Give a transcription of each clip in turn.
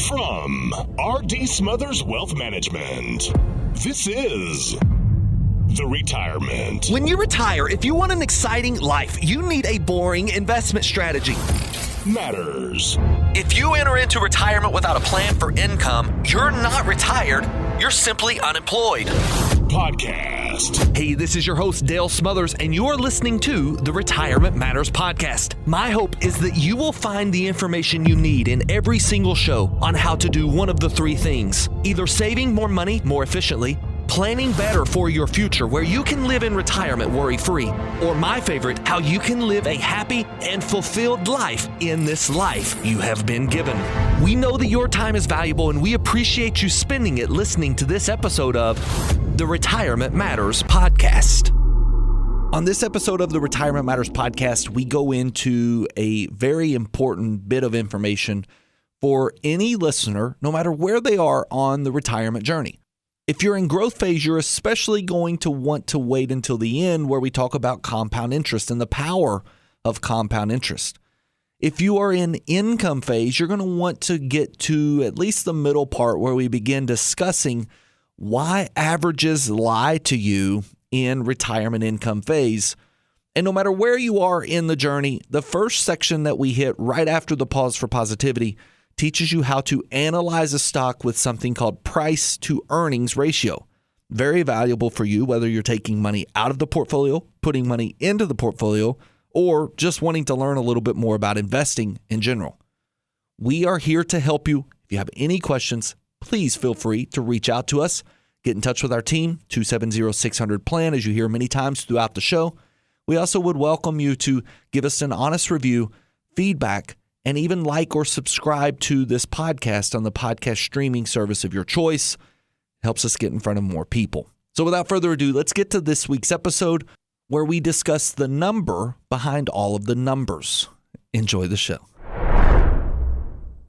From R.D. Smothers Wealth Management, this is The Retirement. When you retire, if you want an exciting life, you need a boring investment strategy. Matters. If you enter into retirement without a plan for income, you're not retired, you're simply unemployed. Podcast. Hey, this is your host, Dale Smothers, and you're listening to the Retirement Matters Podcast. My hope is that you will find the information you need in every single show on how to do one of the three things: either saving more money more efficiently, planning better for your future where you can live in retirement worry-free, or my favorite, how you can live a happy and fulfilled life in this life you have been given. We know that your time is valuable and we appreciate you spending it listening to this episode of the Retirement Matters Podcast. On this episode of the Retirement Matters Podcast, we go into a very important bit of information for any listener, no matter where they are on the retirement journey. If you're in growth phase, you're especially going to want to wait until the end where we talk about compound interest and the power of compound interest. If you are in income phase, you're going to want to get to at least the middle part where we begin discussing why averages lie to you in retirement income phase. And no matter where you are in the journey, the first section that we hit right after the pause for positivity teaches you how to analyze a stock with something called price to earnings ratio. Very valuable for you, whether you're taking money out of the portfolio, putting money into the portfolio, or just wanting to learn a little bit more about investing in general. We are here to help you. If you have any questions, please feel free to reach out to us. Get in touch with our team, 270-600-PLAN, as you hear many times throughout the show. We also would welcome you to give us an honest review, feedback, and even like or subscribe to this podcast on the podcast streaming service of your choice. Helps us get in front of more people. So without further ado, let's get to this week's episode where we discuss the number behind all of the numbers. Enjoy the show.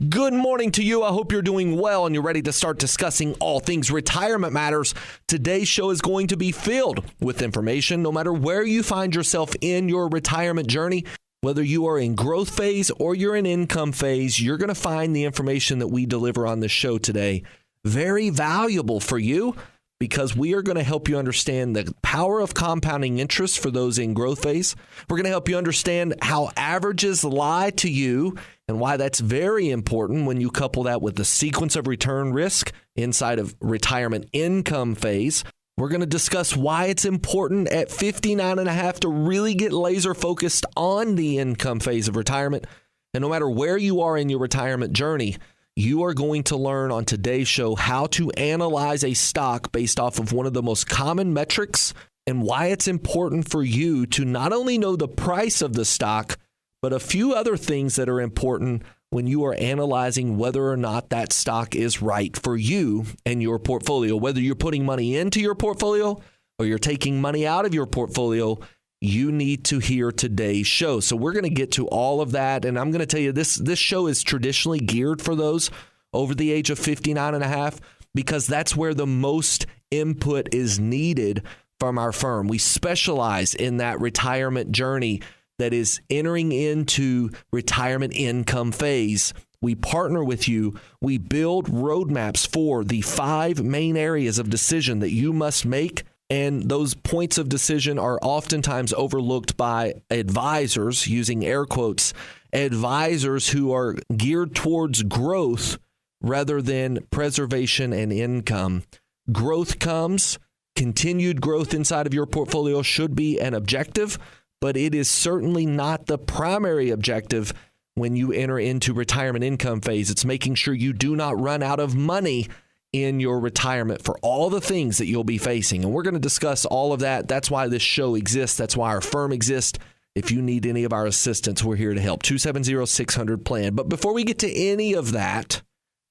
Good morning to you. I hope you're doing well and you're ready to start discussing all things retirement matters. Today's show is going to be filled with information no matter where you find yourself in your retirement journey. Whether you are in growth phase or you're in income phase, you're going to find the information that we deliver on this show today very valuable for you, because we are going to help you understand the power of compounding interest for those in growth phase. We're going to help you understand how averages lie to you and why that's very important when you couple that with the sequence of return risk inside of retirement income phase. We're going to discuss why it's important at 59 and a half to really get laser focused on the income phase of retirement. And no matter where you are in your retirement journey, you are going to learn on today's show how to analyze a stock based off of one of the most common metrics and why it's important for you to not only know the price of the stock, but a few other things that are important when you are analyzing whether or not that stock is right for you and your portfolio. Whether you're putting money into your portfolio or you're taking money out of your portfolio, you need to hear today's show. So we're going to get to all of that. And I'm going to tell you, this show is traditionally geared for those over the age of 59 and a half, because that's where the most input is needed from our firm. We specialize in that retirement journey that is entering into retirement income phase. We partner with you. We build roadmaps for the 5 main areas of decision that you must make. And those points of decision are oftentimes overlooked by advisors, using air quotes, advisors who are geared towards growth rather than preservation and income. Growth comes, continued growth inside of your portfolio should be an objective, but it is certainly not the primary objective when you enter into retirement income phase. It's making sure you do not run out of money in your retirement for all the things that you'll be facing. And we're going to discuss all of that. That's why this show exists. That's why our firm exists. If you need any of our assistance, we're here to help. 270-600-PLAN. But before we get to any of that,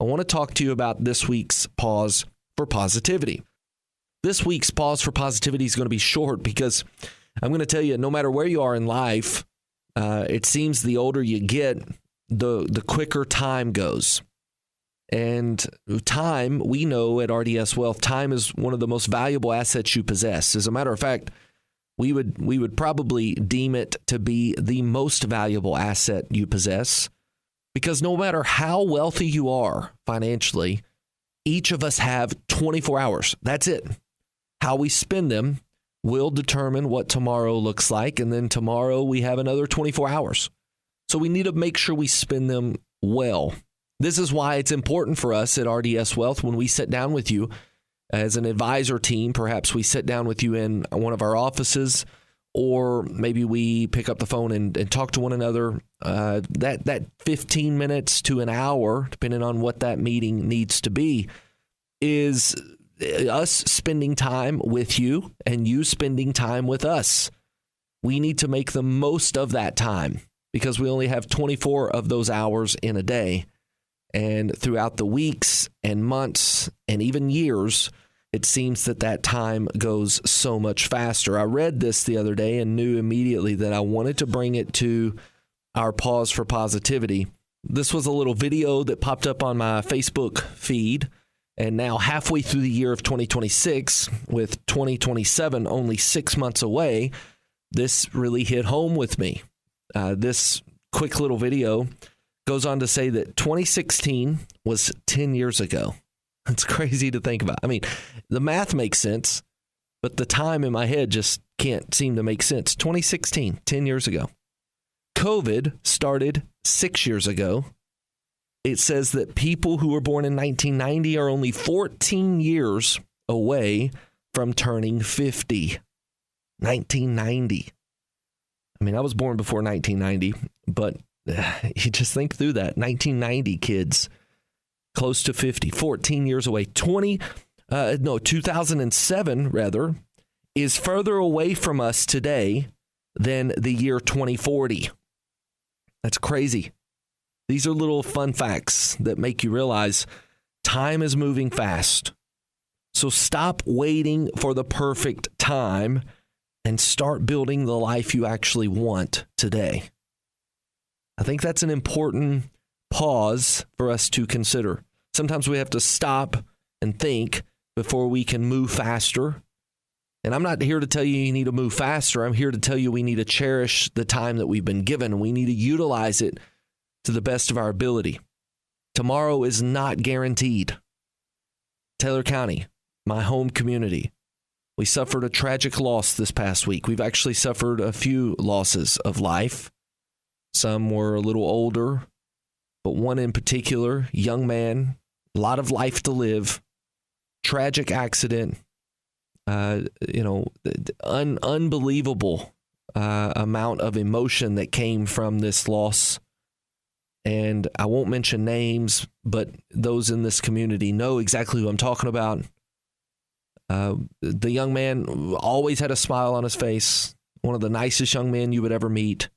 I want to talk to you about this week's Pause for Positivity. This week's Pause for Positivity is going to be short because I'm going to tell you, no matter where you are in life, it seems the older you get, the quicker time goes. And time, we know at RDS Wealth, time is one of the most valuable assets you possess. As a matter of fact, we would probably deem it to be the most valuable asset you possess. Because no matter how wealthy you are financially, each of us have 24 hours. That's it. How we spend them will determine what tomorrow looks like. And then tomorrow we have another 24 hours. So we need to make sure we spend them well. This is why it's important for us at RDS Wealth when we sit down with you as an advisor team. Perhaps we sit down with you in one of our offices, or maybe we pick up the phone and talk to one another. That 15 minutes to an hour, depending on what that meeting needs to be, is us spending time with you and you spending time with us. We need to make the most of that time because we only have 24 of those hours in a day. And throughout the weeks and months and even years, it seems that time goes so much faster. I read this the other day and knew immediately that I wanted to bring it to our Pause for Positivity. This was a little video that popped up on my Facebook feed. And now halfway through the year of 2026, with 2027 only 6 months away, this really hit home with me. This quick little video goes on to say that 2016 was 10 years ago. It's crazy to think about. I mean, the math makes sense, but the time in my head just can't seem to make sense. 2016, 10 years ago. COVID started 6 years ago. It says that people who were born in 1990 are only 14 years away from turning 50. 1990. I mean, I was born before 1990, but you just think through that. 1990 kids, close to 50, 14 years away. 2007 rather, is further away from us today than the year 2040. That's crazy. These are little fun facts that make you realize time is moving fast. So stop waiting for the perfect time and start building the life you actually want today. I think that's an important pause for us to consider. Sometimes we have to stop and think before we can move faster. And I'm not here to tell you need to move faster. I'm here to tell you we need to cherish the time that we've been given. We need to utilize it to the best of our ability. Tomorrow is not guaranteed. Taylor County, my home community, we suffered a tragic loss this past week. We've actually suffered a few losses of life. Some were a little older, but one in particular, young man, a lot of life to live, tragic accident, unbelievable amount of emotion that came from this loss. And I won't mention names, but those in this community know exactly who I'm talking about. The young man always had a smile on his face, one of the nicest young men you would ever meet.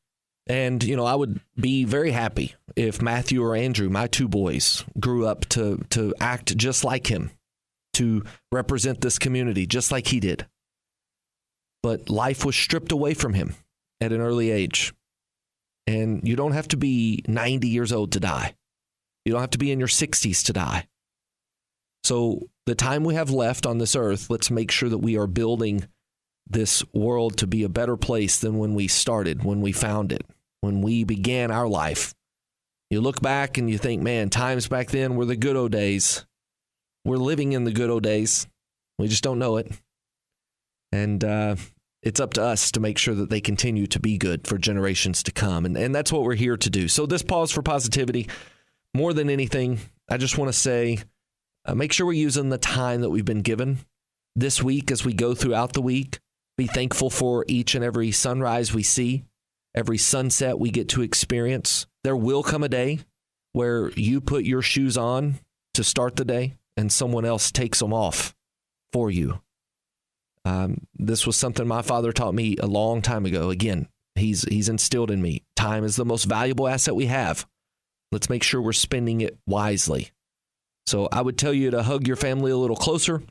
And, I would be very happy if Matthew or Andrew, my two boys, grew up to act just like him, to represent this community just like he did. But life was stripped away from him at an early age. And you don't have to be 90 years old to die. You don't have to be in your 60s to die. So the time we have left on this earth, let's make sure that we are building this world to be a better place than when we started, when we found it, when we began our life. You look back and you think, man, times back then were the good old days. We're living in the good old days. We just don't know it. And it's up to us to make sure that they continue to be good for generations to come. And that's what we're here to do. So this Pause for Positivity, more than anything, I just want to say, make sure we're using the time that we've been given this week as we go throughout the week. Be thankful for each and every sunrise we see, every sunset we get to experience. There will come a day where you put your shoes on to start the day and someone else takes them off for you. This was something my father taught me a long time ago. Again, he's instilled in me. Time is the most valuable asset we have. Let's make sure we're spending it wisely. So I would tell you to hug your family a little closer.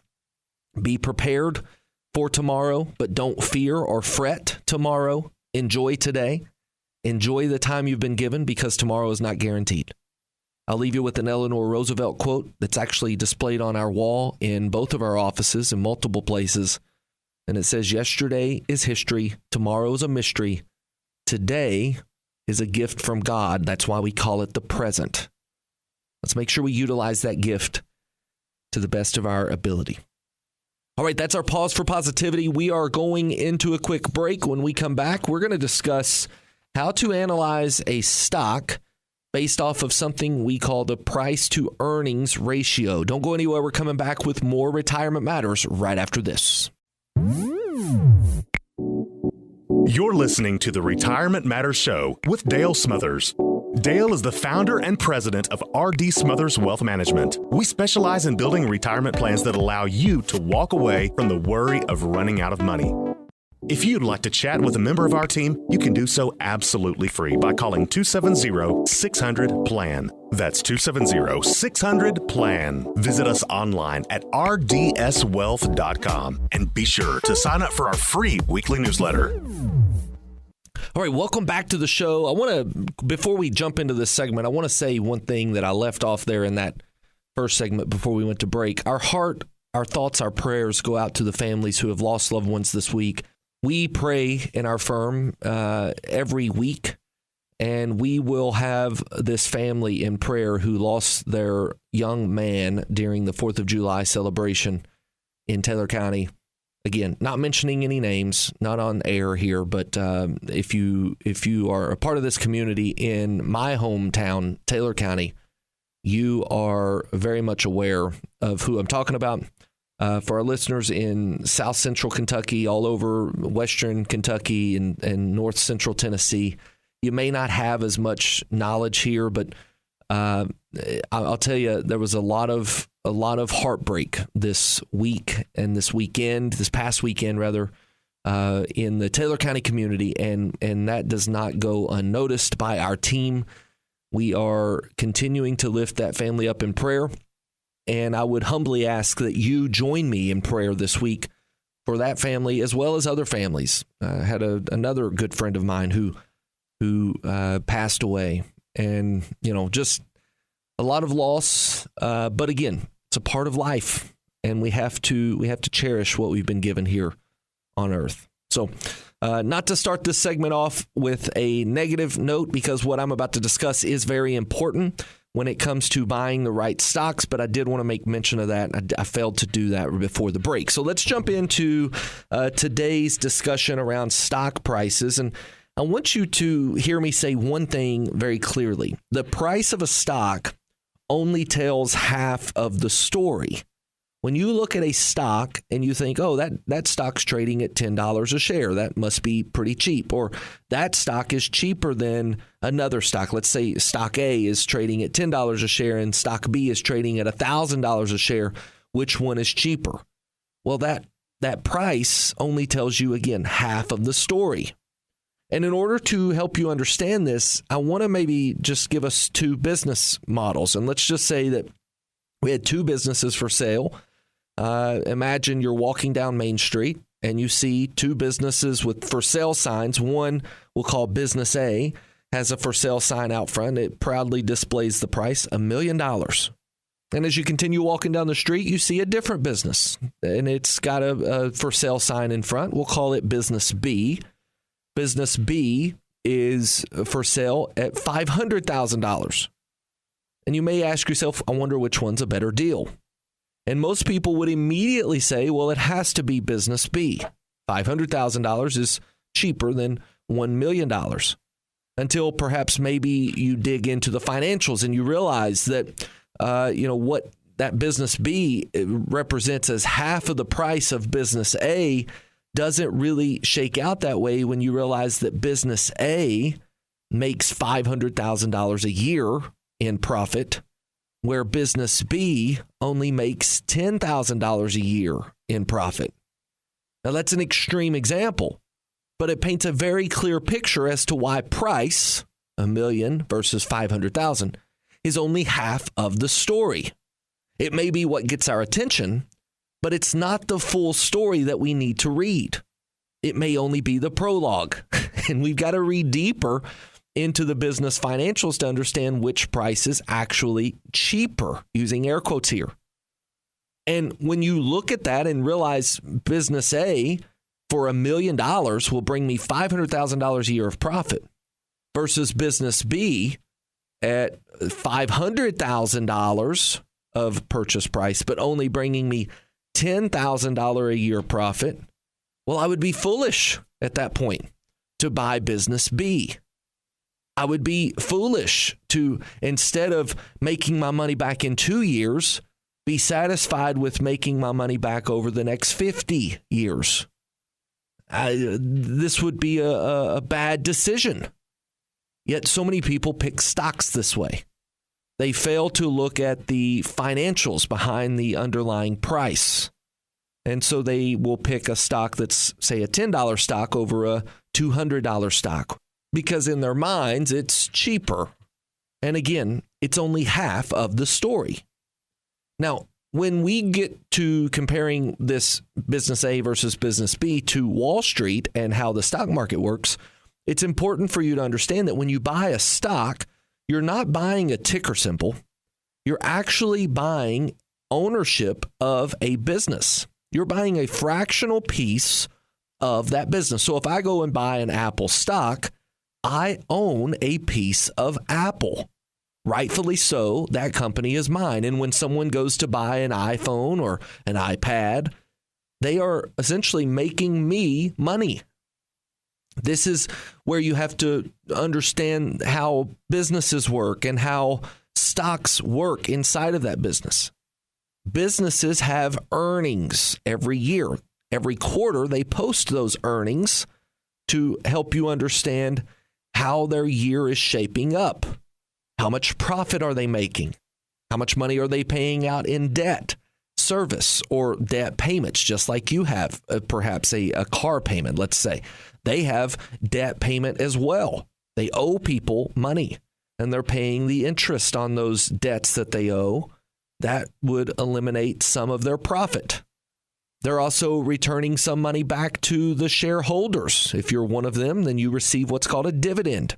Be prepared for tomorrow, but don't fear or fret tomorrow. Enjoy today. Enjoy the time you've been given because tomorrow is not guaranteed. I'll leave you with an Eleanor Roosevelt quote that's actually displayed on our wall in both of our offices in multiple places. And it says, yesterday is history. Tomorrow is a mystery. Today is a gift from God. That's why we call it the present. Let's make sure we utilize that gift to the best of our ability. All right, that's our pause for positivity. We are going into a quick break. When we come back, we're going to discuss how to analyze a stock based off of something we call the price to earnings ratio. Don't go anywhere. We're coming back with more Retirement Matters right after this. You're listening to the Retirement Matters Show with Dale Smothers. Dale is the founder and president of R.D. Smothers Wealth Management. We specialize in building retirement plans that allow you to walk away from the worry of running out of money. If you'd like to chat with a member of our team, you can do so absolutely free by calling 270-600-PLAN. That's 270-600-PLAN. Visit us online at rdswealth.com and be sure to sign up for our free weekly newsletter. All right, welcome back to the show. Before we jump into this segment, I want to say one thing that I left off there in that first segment before we went to break. Our heart, our thoughts, our prayers go out to the families who have lost loved ones this week. We pray in our firm every week, and we will have this family in prayer who lost their young man during the 4th of July celebration in Taylor County. Again, not mentioning any names, not on air here, but if you are a part of this community in my hometown, Taylor County, you are very much aware of who I'm talking about. For our listeners in South Central Kentucky, all over Western Kentucky and North Central Tennessee, you may not have as much knowledge here, but I'll tell you, there was a lot of heartbreak this week and this past weekend, in the Taylor County community, and that does not go unnoticed by our team. We are continuing to lift that family up in prayer. And I would humbly ask that you join me in prayer this week for that family as well as other families. I had another good friend of mine who passed away, and just a lot of loss. But again, it's a part of life, and we have to cherish what we've been given here on earth. So, not to start this segment off with a negative note, because what I'm about to discuss is very important when it comes to buying the right stocks, but I did want to make mention of that. I failed to do that before the break. So let's jump into today's discussion around stock prices. And I want you to hear me say one thing very clearly. The price of a stock only tells half of the story. When you look at a stock and you think, oh, that stock's trading at $10 a share, that must be pretty cheap. Or that stock is cheaper than another stock. Let's say stock A is trading at $10 a share and stock B is trading at $1,000 a share. Which one is cheaper? Well, that price only tells you, again, half of the story. And in order to help you understand this, I want to maybe just give us two business models. And let's just say that we had two businesses for sale. Imagine you're walking down Main Street and you see two businesses with for sale signs. One we'll call Business A has a for sale sign out front. It proudly displays the price, $1 million. And as you continue walking down the street, you see a different business and it's got a for sale sign in front. We'll call it Business B. Business B is for sale at $500,000. And you may ask yourself, I wonder which one's a better deal. And most people would immediately say, well, it has to be Business B. $500,000 is cheaper than $1 million. Until perhaps maybe you dig into the financials and you realize that, what that Business B represents as half of the price of Business A doesn't really shake out that way when you realize that Business A makes $500,000 a year in profit, where Business B only makes $10,000 a year in profit. Now, that's an extreme example, but it paints a very clear picture as to why price, $1 million versus $500,000, is only half of the story. It may be what gets our attention, but it's not the full story that we need to read. It may only be the prologue, and we've got to read deeper into the business financials to understand which price is actually cheaper, using air quotes here. And when you look at that and realize Business A for $1 million will bring me $500,000 a year of profit, versus business B at $500,000 of purchase price, but only bringing me $10,000 a year profit, well, I would be foolish at that point to buy business B. I would be foolish to, instead of making my money back in 2 years, be satisfied with making my money back over the next 50 years. This would be a bad decision. Yet so many people pick stocks this way. They fail to look at the financials behind the underlying price. And so they will pick a stock that's, say, a $10 stock over a $200 stock because in their minds it's cheaper. And again, it's only half of the story. Now, when we get to comparing this business A versus business B to Wall Street and how the stock market works, it's important for you to understand that when you buy a stock, you're not buying a ticker symbol. You're actually buying ownership of a business. You're buying a fractional piece of that business. So if I go and buy an Apple stock, I own a piece of Apple. Rightfully so, that company is mine. And when someone goes to buy an iPhone or an iPad, they are essentially making me money. This is where you have to understand how businesses work and how stocks work inside of that business. Businesses have earnings every year. Every quarter, they post those earnings to help you understand how their year is shaping up. How much profit are they making? How much money are they paying out in debt, service, or debt payments, just like you have perhaps a car payment, let's say. They have debt payment as well. They owe people money, and they're paying the interest on those debts that they owe. That would eliminate some of their profit. They're also returning some money back to the shareholders. If you're one of them, then you receive what's called a dividend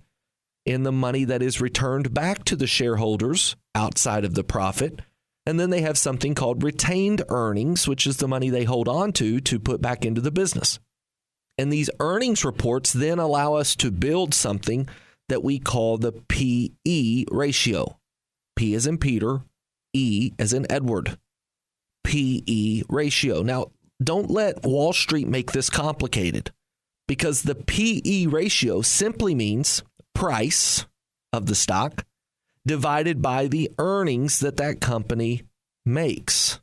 in the money that is returned back to the shareholders outside of the profit. And then they have something called retained earnings, which is the money they hold on to put back into the business. And these earnings reports then allow us to build something that we call the PE ratio. P as in Peter, E as in Edward. PE ratio. Now, don't let Wall Street make this complicated, because the PE ratio simply means price of the stock divided by the earnings that that company makes.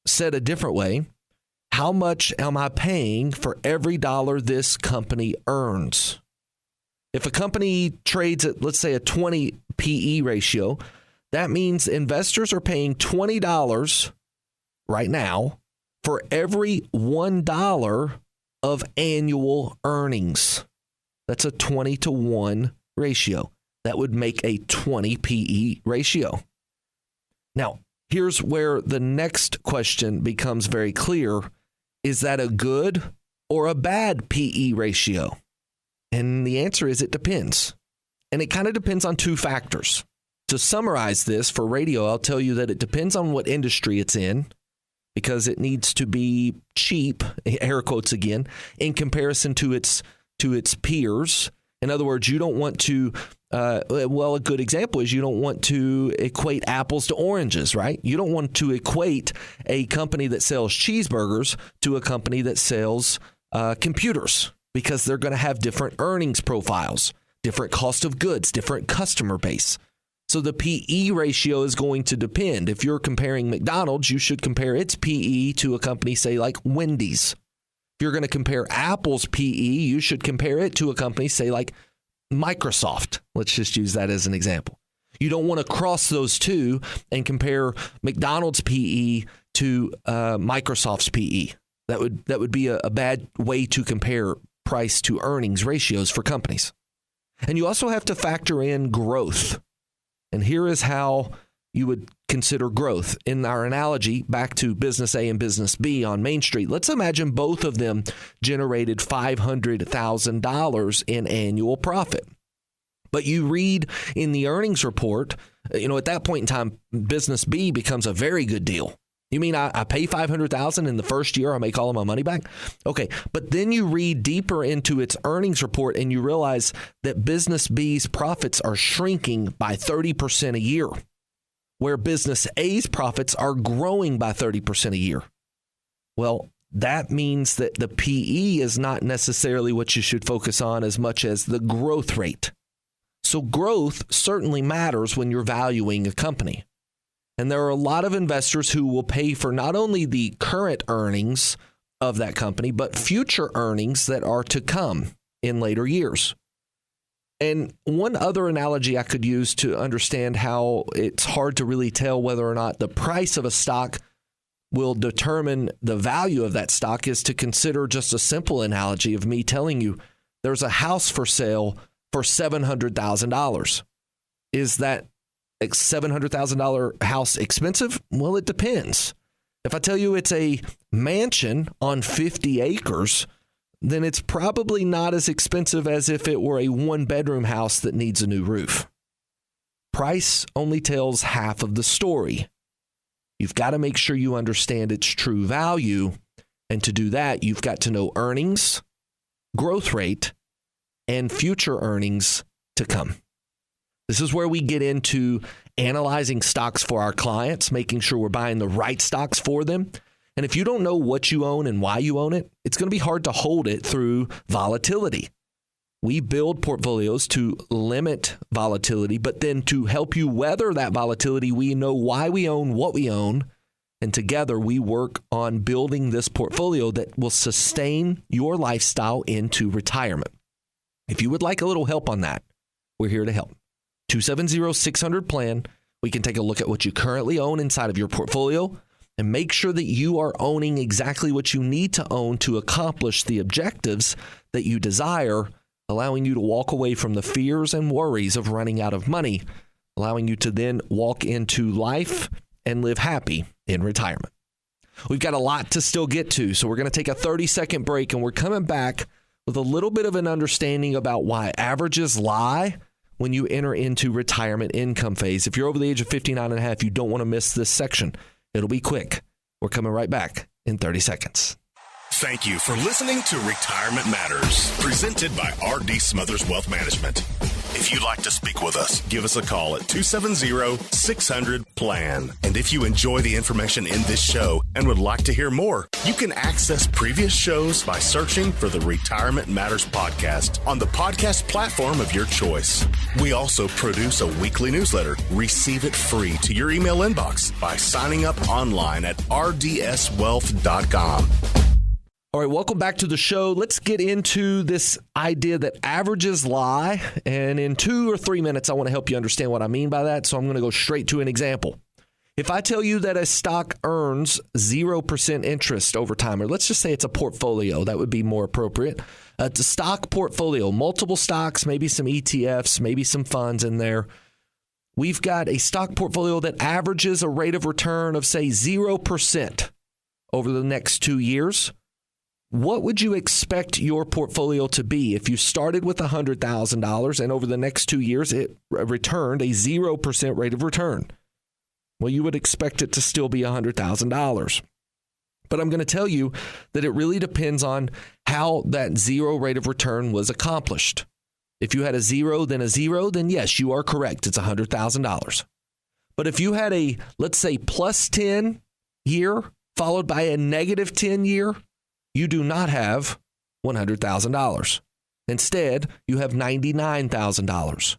Said a different way, how much am I paying for every dollar this company earns? If a company trades at, let's say, a 20 PE ratio, that means investors are paying $20 right now for every $1 of annual earnings. That's a 20-to-1 ratio. That would make a 20 PE ratio. Now, here's where the next question becomes very clear. Is that a good or a bad PE ratio? And the answer is it depends. And it kind of depends on two factors. To summarize this for radio, I'll tell you that it depends on what industry it's in, because it needs to be cheap, air quotes again, in comparison to its peers. In other words, you don't want to, a good example is you don't want to equate apples to oranges, right? You don't want to equate a company that sells cheeseburgers to a company that sells computers, because they're going to have different earnings profiles, different cost of goods, different customer base. So the PE ratio is going to depend. If you're comparing McDonald's, you should compare its PE to a company, say, like Wendy's. If you're going to compare Apple's PE, you should compare it to a company, say, like Microsoft. Let's just use that as an example. You don't want to cross those two and compare McDonald's PE to Microsoft's PE. That would be a bad way to compare price to earnings ratios for companies. And you also have to factor in growth. And here is how you would consider growth. In our analogy, back to business A and business B on Main Street, let's imagine both of them generated $500,000 in annual profit. But you read in the earnings report, at that point in time, business B becomes a very good deal. You mean I pay $500,000 in the first year, I make all of my money back? Okay, but then you read deeper into its earnings report and you realize that Business B's profits are shrinking by 30% a year, where Business A's profits are growing by 30% a year. Well, that means that the PE is not necessarily what you should focus on as much as the growth rate. So growth certainly matters when you're valuing a company. And there are a lot of investors who will pay for not only the current earnings of that company, but future earnings that are to come in later years. And one other analogy I could use to understand how it's hard to really tell whether or not the price of a stock will determine the value of that stock is to consider just a simple analogy of me telling you there's a house for sale for $700,000. Is that $700,000 house expensive? Well, it depends. If I tell you it's a mansion on 50 acres, then it's probably not as expensive as if it were a one-bedroom house that needs a new roof. Price only tells half of the story. You've got to make sure you understand its true value. And to do that, you've got to know earnings, growth rate, and future earnings to come. This is where we get into analyzing stocks for our clients, making sure we're buying the right stocks for them. And if you don't know what you own and why you own it, it's going to be hard to hold it through volatility. We build portfolios to limit volatility, but then to help you weather that volatility, we know why we own what we own. And together we work on building this portfolio that will sustain your lifestyle into retirement. If you would like a little help on that, we're here to help. 270-600-PLAN. We can take a look at what you currently own inside of your portfolio and make sure that you are owning exactly what you need to own to accomplish the objectives that you desire, allowing you to walk away from the fears and worries of running out of money, allowing you to then walk into life and live happy in retirement. We've got a lot to still get to, so we're going to take a 30-second break, and we're coming back with a little bit of an understanding about why averages lie when you enter into retirement income phase. If you're over the age of 59 and a half, you don't want to miss this section. It'll be quick. We're coming right back in 30 seconds. Thank you for listening to Retirement Matters, presented by R.D. Smothers Wealth Management. If you'd like to speak with us, give us a call at 270-600-PLAN. And if you enjoy the information in this show and would like to hear more, you can access previous shows by searching for the Retirement Matters podcast on the podcast platform of your choice. We also produce a weekly newsletter. Receive it free to your email inbox by signing up online at rdswealth.com. All right, welcome back to the show. Let's get into this idea that averages lie. And in 2 or 3 minutes, I want to help you understand what I mean by that. So I'm going to go straight to an example. If I tell you that a stock earns 0% interest over time, or let's just say it's a portfolio, that would be more appropriate. It's a stock portfolio, multiple stocks, maybe some ETFs, maybe some funds in there. We've got a stock portfolio that averages a rate of return of, say, 0% over the next 2 years. What would you expect your portfolio to be if you started with $100,000 and over the next 2 years it returned a 0% rate of return? Well, you would expect it to still be $100,000. But I'm going to tell you that it really depends on how that 0 rate of return was accomplished. If you had a 0, then yes, you are correct. It's $100,000. But if you had a, let's say, plus 10 year followed by a negative 10 year, you do not have $100,000. Instead, you have $99,000.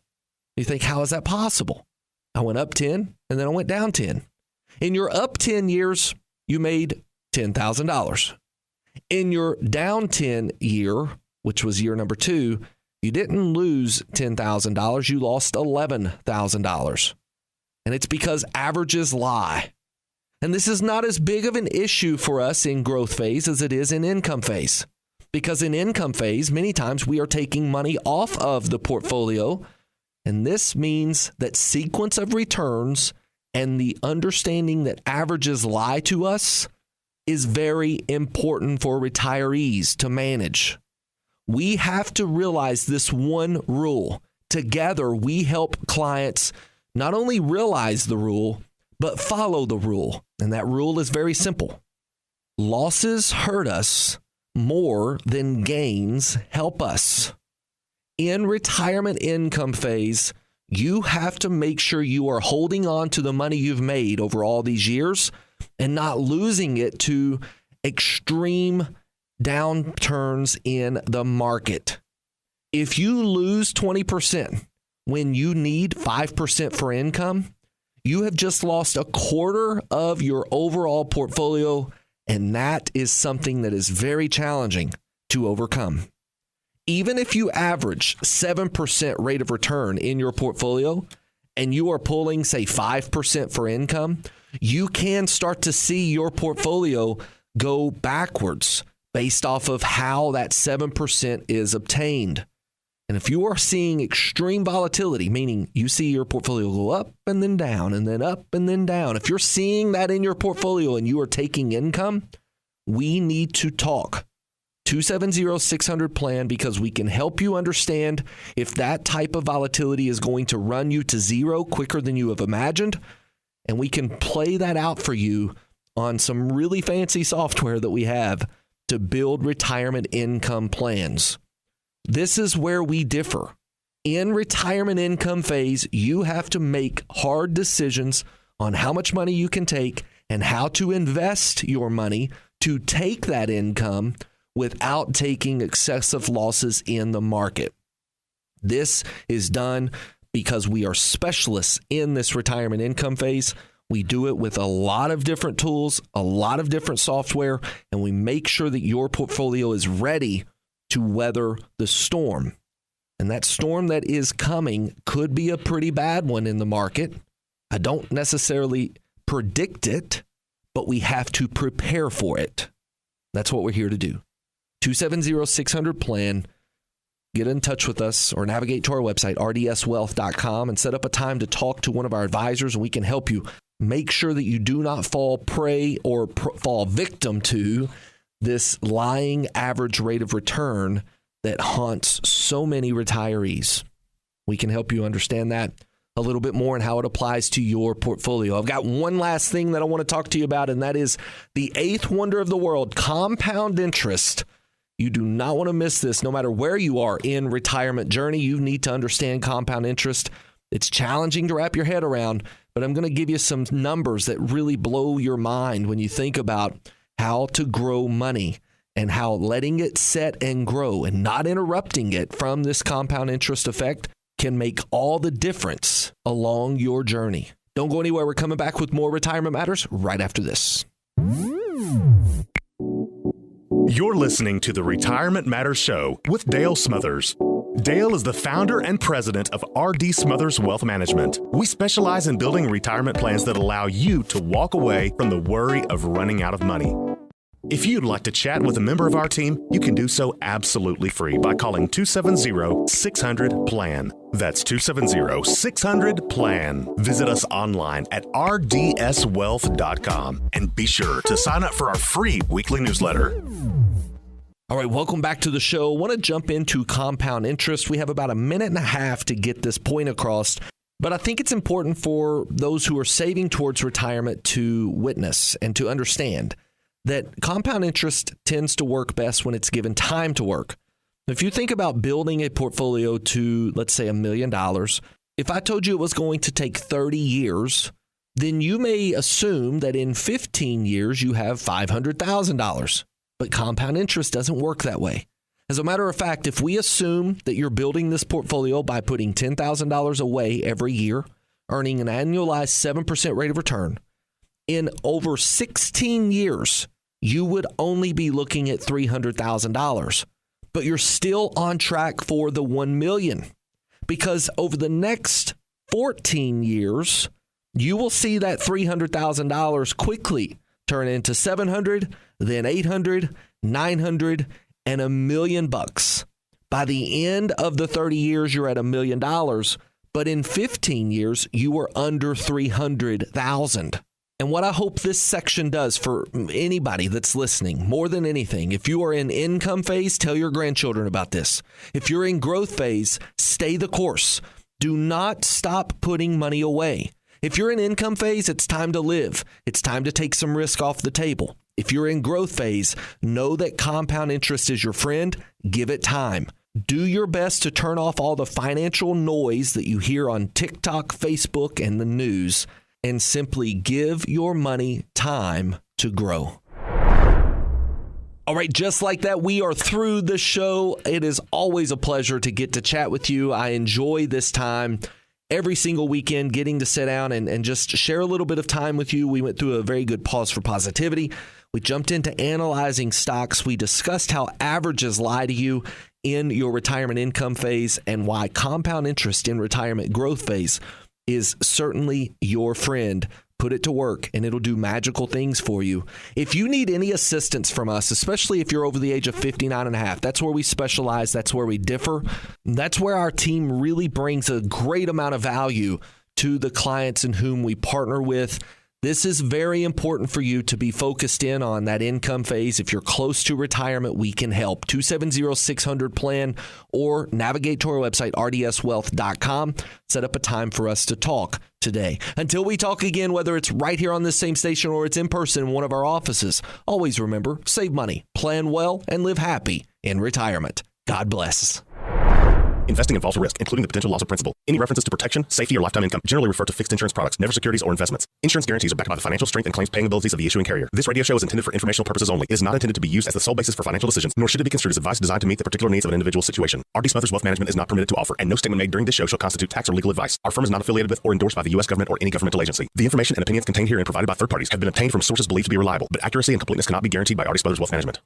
You think, how is that possible? I went up 10 and then I went down 10. In your up 10 years, you made $10,000. In your down 10 year, which was year number 2, you didn't lose $10,000. You lost $11,000. And it's because averages lie. And this is not as big of an issue for us in growth phase as it is in income phase. Because in income phase, many times we are taking money off of the portfolio. And this means that sequence of returns and the understanding that averages lie to us is very important for retirees to manage. We have to realize this one rule. Together, we help clients not only realize the rule, but follow the rule. And that rule is very simple. Losses hurt us more than gains help us. In retirement income phase, you have to make sure you are holding on to the money you've made over all these years and not losing it to extreme downturns in the market. If you lose 20% when you need 5% for income, you have just lost a quarter of your overall portfolio, and that is something that is very challenging to overcome. Even if you average 7% rate of return in your portfolio and you are pulling, say, 5% for income, you can start to see your portfolio go backwards based off of how that 7% is obtained. And if you are seeing extreme volatility, meaning you see your portfolio go up and then down and then up and then down, if you're seeing that in your portfolio and you are taking income, we need to talk. 270-600-PLAN, because we can help you understand if that type of volatility is going to run you to zero quicker than you have imagined. And we can play that out for you on some really fancy software that we have to build retirement income plans. This is where we differ. In retirement income phase, you have to make hard decisions on how much money you can take and how to invest your money to take that income without taking excessive losses in the market. This is done because we are specialists in this retirement income phase. We do it with a lot of different tools, a lot of different software, and we make sure that your portfolio is ready to weather the storm. And that storm that is coming could be a pretty bad one in the market. I don't necessarily predict it, but we have to prepare for it. That's what we're here to do. 270-600-PLAN. Get in touch with us or navigate to our website, rdswealth.com, and set up a time to talk to one of our advisors, and we can help you make sure that you do not fall prey or fall victim to this lying average rate of return that haunts so many retirees. We can help you understand that a little bit more and how it applies to your portfolio. I've got one last thing that I want to talk to you about, and that is the eighth wonder of the world, compound interest. You do not want to miss this. No matter where you are in retirement journey, you need to understand compound interest. It's challenging to wrap your head around, but I'm going to give you some numbers that really blow your mind when you think about how to grow money and how letting it set and grow and not interrupting it from this compound interest effect can make all the difference along your journey. Don't go anywhere. We're coming back with more Retirement Matters right after this. You're listening to the Retirement Matters Show with Dale Smothers. Dale is the founder and president of RD Smothers Wealth Management. We specialize in building retirement plans that allow you to walk away from the worry of running out of money. If you'd like to chat with a member of our team, you can do so absolutely free by calling 270-600-PLAN. That's 270-600-PLAN. Visit us online at rdswealth.com and be sure to sign up for our free weekly newsletter. All right, welcome back to the show. I want to jump into compound interest. We have about a minute and a half to get this point across, but I think it's important for those who are saving towards retirement to witness and to understand that compound interest tends to work best when it's given time to work. If you think about building a portfolio to, let's say, $1 million, if I told you it was going to take 30 years, then you may assume that in 15 years you have $500,000. But compound interest doesn't work that way. As a matter of fact, if we assume that you're building this portfolio by putting $10,000 away every year, earning an annualized 7% rate of return, in over 16 years, you would only be looking at $300,000. But you're still on track for the $1 million, because over the next 14 years, you will see that $300,000 quickly turn into $700,000, then $800,000, $900,000, and $1 million. By the end of the 30 years, you're at $1 million, but in 15 years, you are under $300,000. And what I hope this section does for anybody that's listening, more than anything, if you are in income phase, tell your grandchildren about this. If you're in growth phase, stay the course. Do not stop putting money away. If you're in income phase, it's time to live. It's time to take some risk off the table. If you're in growth phase, know that compound interest is your friend. Give it time. Do your best to turn off all the financial noise that you hear on TikTok, Facebook, and the news, and simply give your money time to grow. All right, just like that, we are through the show. It is always a pleasure to get to chat with you. I enjoy this time every single weekend, getting to sit down and just share a little bit of time with you. We went through a very good pause for positivity. We jumped into analyzing stocks. We discussed how averages lie to you in your retirement income phase and why compound interest in retirement growth phase is certainly your friend. Put it to work, and it'll do magical things for you. If you need any assistance from us, especially if you're over the age of 59 and a half, that's where we specialize. That's where we differ. That's where our team really brings a great amount of value to the clients in whom we partner with. This is very important for you to be focused in on that income phase. If you're close to retirement, we can help. 270-600-PLAN or navigate to our website, rdswealth.com. Set up a time for us to talk today. Until we talk again, whether it's right here on this same station or it's in person in one of our offices, always remember, save money, plan well, and live happy in retirement. God bless. Investing involves risk, including the potential loss of principal. Any references to protection, safety, or lifetime income generally refer to fixed insurance products, never securities or investments. Insurance guarantees are backed by the financial strength and claims paying abilities of the issuing carrier. This radio show is intended for informational purposes only. It is not intended to be used as the sole basis for financial decisions, nor should it be construed as advice designed to meet the particular needs of an individual situation. R.D. Smothers Wealth Management is not permitted to offer, and no statement made during this show shall constitute tax or legal advice. Our firm is not affiliated with or endorsed by the U.S. government or any governmental agency. The information and opinions contained herein provided by third parties have been obtained from sources believed to be reliable, but accuracy and completeness cannot be guaranteed by R.D. Smothers Wealth Management.